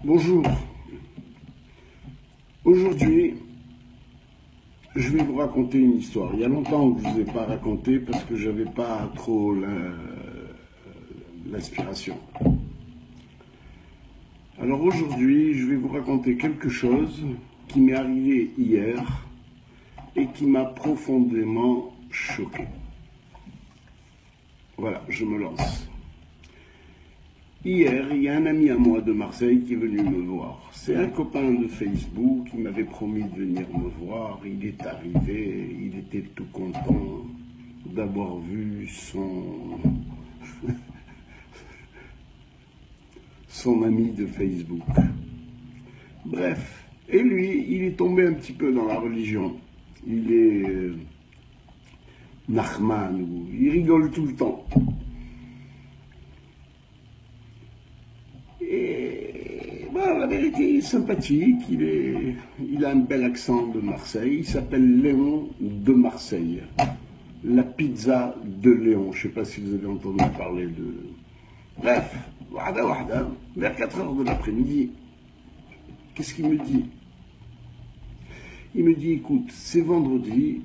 Bonjour. Aujourd'hui, je vais vous raconter une histoire. Il y a longtemps que je ne vous ai pas raconté parce que je n'avais pas trop l'inspiration. Alors aujourd'hui, je vais vous raconter quelque chose qui m'est arrivé hier et qui m'a profondément choqué. Voilà, je me lance. Hier, il y a un ami à moi de Marseille qui est venu me voir. C'est un copain de Facebook qui m'avait promis de venir me voir. Il est arrivé, il était tout content d'avoir vu son ami de Facebook. Bref, et lui, il est tombé un petit peu dans la religion. Il est Nachman, il rigole tout le temps. La vérité, il est sympathique, il a un bel accent de Marseille, il s'appelle Léon de Marseille. La pizza de Léon, je ne sais pas si vous avez entendu parler de... Bref, vers 4 heures de l'après-midi, qu'est-ce qu'il me dit? Il me dit, écoute, c'est vendredi,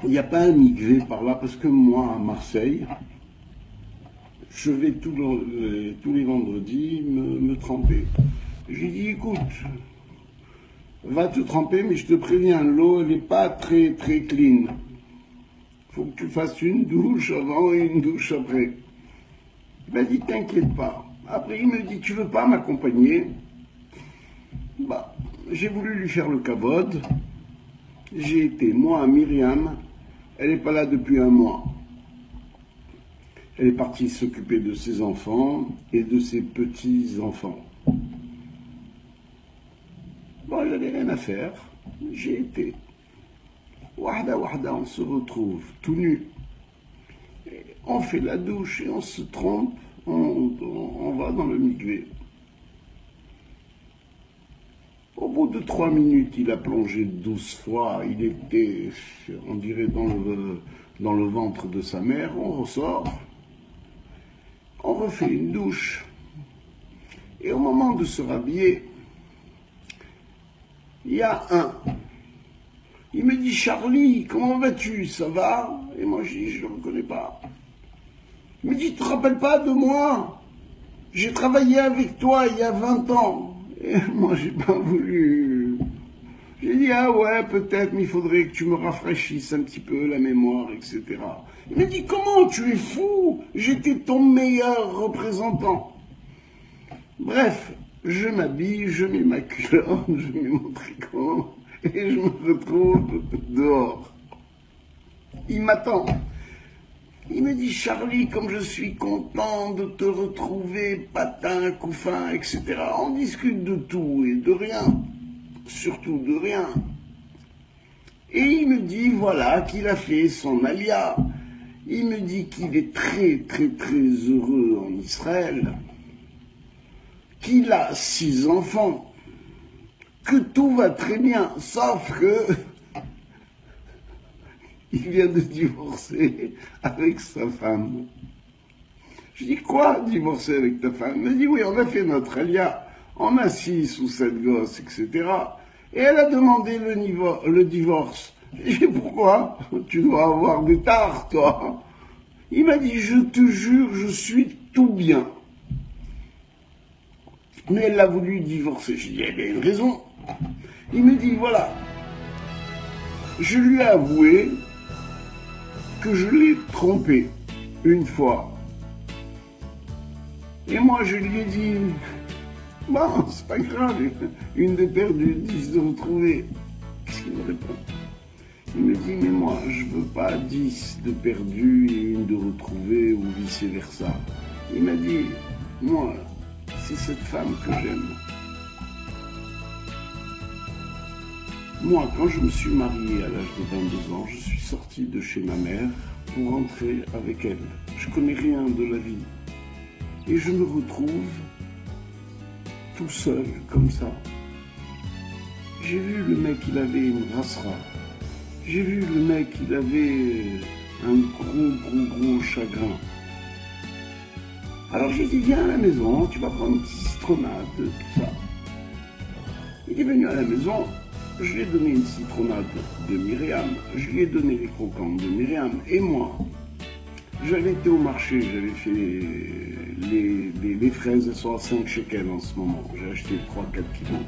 il n'y a pas un mikvé par là, parce que moi, à Marseille, je vais tous les vendredis me tremper. J'ai dit, écoute, va te tremper, mais je te préviens, l'eau, elle n'est pas très clean. Il faut que tu fasses une douche avant et une douche après. Il m'a dit, t'inquiète pas. Après, il me dit, tu veux pas m'accompagner? J'ai voulu lui faire le kavod. J'ai été, moi, à Myriam, elle n'est pas là depuis un mois. Elle est partie s'occuper de ses enfants et de ses petits-enfants. Bon, j'avais rien à faire. J'ai été. Wahda, on se retrouve tout nu. On fait la douche et on se trompe. On va dans le mikvé. Au bout de 3 minutes, il a plongé 12 fois. Il était, on dirait, dans le ventre de sa mère. On ressort. On refait une douche. Et au moment de se rhabiller, il y a un. Il me dit, Charlie, comment vas-tu? Ça va? Et moi, je dis, je ne le reconnais pas. Il me dit, tu te rappelles pas de moi? J'ai travaillé avec toi il y a 20 ans. Et moi, j'ai pas voulu. J'ai dit, ah ouais, peut-être, mais il faudrait que tu me rafraîchisses un petit peu la mémoire, etc. Il m'a dit, comment, tu es fou? J'étais ton meilleur représentant. Bref, je m'habille, je mets ma culotte, je mets mon tricot, et je me retrouve dehors. Il m'attend. Il me dit, Charlie, comme je suis content de te retrouver, patin, couffin, etc. On discute de tout et de rien. Surtout de rien. Et il me dit, voilà, qu'il a fait son alia. Il me dit qu'il est très heureux en Israël, qu'il a 6 enfants, que tout va très bien, sauf que il vient de divorcer avec sa femme. Je dis, quoi, divorcer avec ta femme? Il me dit, oui, on a fait notre alia, on a 6 ou 7 gosses, etc. Et elle a demandé le divorce. J'ai dit, pourquoi? Tu dois avoir des tares, toi. Il m'a dit, je te jure, je suis tout bien. Mais elle a voulu divorcer. J'ai dit, elle a une raison. Il me dit, voilà, je lui ai avoué que je l'ai trompé une fois. Et moi, je lui ai dit, bon, c'est pas grave, une de perdue, 10 de retrouvée. Qu'est-ce qu'il me répond? Il me dit, mais moi, je veux pas 10 de perdus et une de retrouvée ou vice-versa. Il m'a dit, moi, c'est cette femme que j'aime. Moi, quand je me suis marié à l'âge de 22 ans, je suis sorti de chez ma mère pour rentrer avec elle. Je connais rien de la vie. Et je me retrouve tout seul, comme ça. J'ai vu le mec, il avait une rasra. J'ai vu le mec, il avait un gros chagrin. Alors j'ai dit, viens à la maison, tu vas prendre une petite citronnade, tout ça. Il est venu à la maison, je lui ai donné une citronnade de Myriam, je lui ai donné les croquants de Myriam, et moi, j'avais été au marché, j'avais fait les fraises, elles sont à 5 shekels en ce moment, j'ai acheté 3-4 kilos.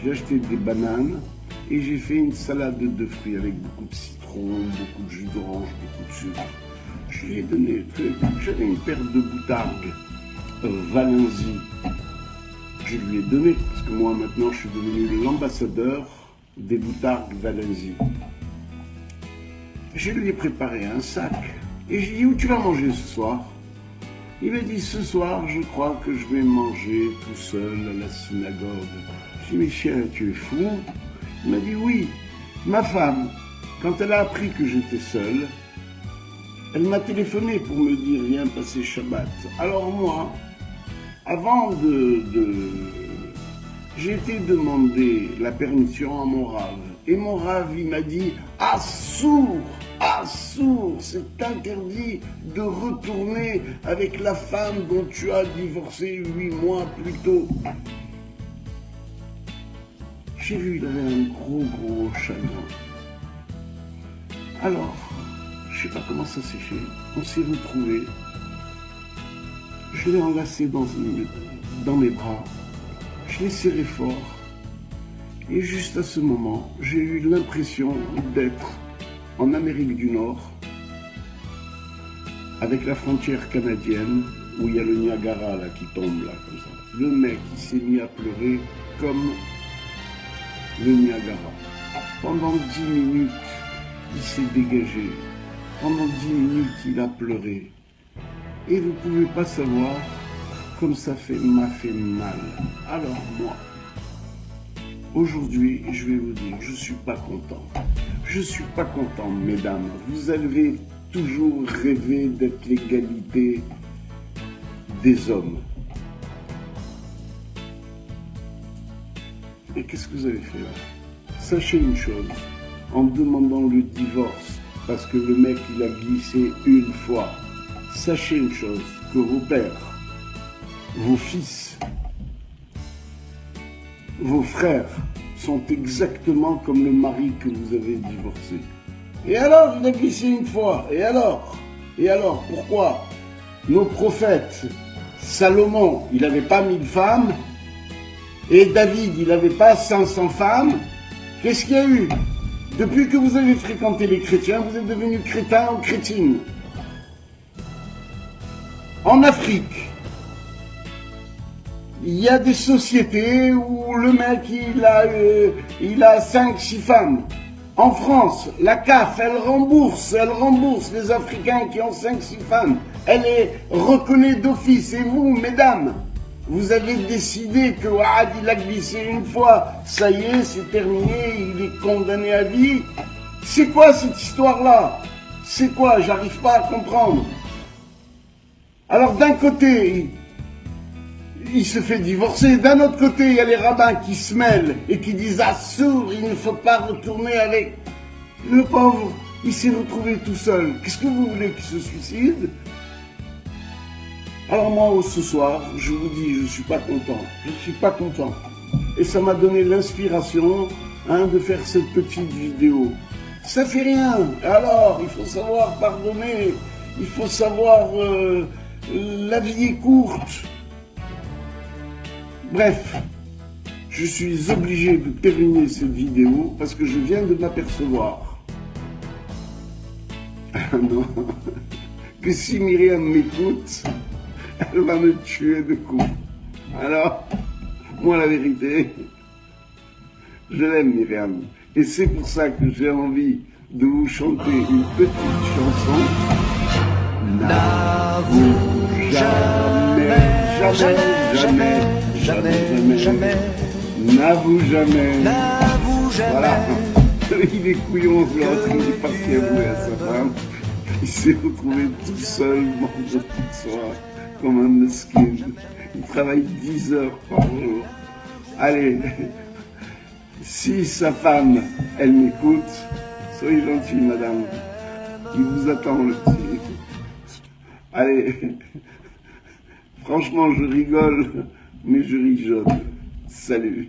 J'ai acheté des bananes et j'ai fait une salade de fruits avec beaucoup de citron, beaucoup de jus d'orange, beaucoup de sucre. Je lui ai donné le truc, j'avais une paire de boutargues Valenzi. Je lui ai donné, parce que moi maintenant je suis devenu l'ambassadeur des boutargues Valenzi. Je lui ai préparé un sac et j'ai dit, où tu vas manger ce soir? Il m'a dit, ce soir je crois que je vais manger tout seul à la synagogue. J'ai dit, mais chien, tu es fou? Il m'a dit, oui, ma femme, quand elle a appris que j'étais seul, elle m'a téléphoné pour me dire, viens passer Shabbat. Alors moi, avant j'ai été demander la permission à mon rave. Et mon rave, il m'a dit, assour, c'est interdit de retourner avec la femme dont tu as divorcé 8 mois plus tôt. J'ai vu, il avait un gros chagrin. Alors, je sais pas comment ça s'est fait. On s'est retrouvés. Je l'ai enlacé dans mes bras. Je l'ai serré fort. Et juste à ce moment, j'ai eu l'impression d'être en Amérique du Nord, avec la frontière canadienne, où il y a le Niagara là, qui tombe là, comme ça. Le mec, il s'est mis à pleurer comme le Niagara. Pendant 10 minutes, il s'est dégagé. Pendant 10 minutes, il a pleuré. Et vous ne pouvez pas savoir comme ça m'a fait mal. Alors moi, aujourd'hui, je vais vous dire, je ne suis pas content. Je ne suis pas content, mesdames. Vous avez toujours rêvé d'être l'égalité des hommes. Et qu'est-ce que vous avez fait là? Sachez une chose, en demandant le divorce, parce que le mec il a glissé une fois, sachez une chose, que vos pères, vos fils, vos frères sont exactement comme le mari que vous avez divorcé. Et alors, il a glissé une fois, et alors, pourquoi nos prophètes, Salomon, il n'avait pas 1000 femmes, et David, il n'avait pas 500 femmes. Qu'est-ce qu'il y a eu? Depuis que vous avez fréquenté les chrétiens, vous êtes devenus crétins ou chrétines. En Afrique, il y a des sociétés où le mec, il a 5-6 femmes. En France, la CAF, elle rembourse les Africains qui ont 5-6 femmes. Elle les reconnaît d'office. Et vous, mesdames, vous avez décidé que Ouad, il a glissé une fois, ça y est, c'est terminé, il est condamné à vie. C'est quoi cette histoire-là? C'est quoi? J'arrive pas à comprendre. Alors d'un côté, il se fait divorcer, d'un autre côté, il y a les rabbins qui se mêlent et qui disent « Ah, sourd, il ne faut pas retourner avec... » Le pauvre, il s'est retrouvé tout seul. Qu'est-ce que vous voulez qu'il se suicide? Alors moi, ce soir, je vous dis, je ne suis pas content. Je ne suis pas content. Et ça m'a donné l'inspiration de faire cette petite vidéo. Ça fait rien. Alors, il faut savoir pardonner. Il faut savoir... la vie est courte. Bref, je suis obligé de terminer cette vidéo parce que je viens de m'apercevoir que si Myriam m'écoute, elle va me tuer de coups. Alors, moi la vérité, je l'aime Myriam. Et c'est pour ça que j'ai envie de vous chanter une petite chanson. N'avoue jamais, n'avoue jamais. Voilà. Il est couillon, l'autre, il est parti avouer à sa femme. Il s'est retrouvé tout seul, vendredi soir, comme un mesquin. Il travaille 10 heures par jour. Allez, si sa femme, elle m'écoute, soyez gentille, madame. Il vous attend, le petit. Allez, Franchement, je rigole, mais je ris jaune. Salut.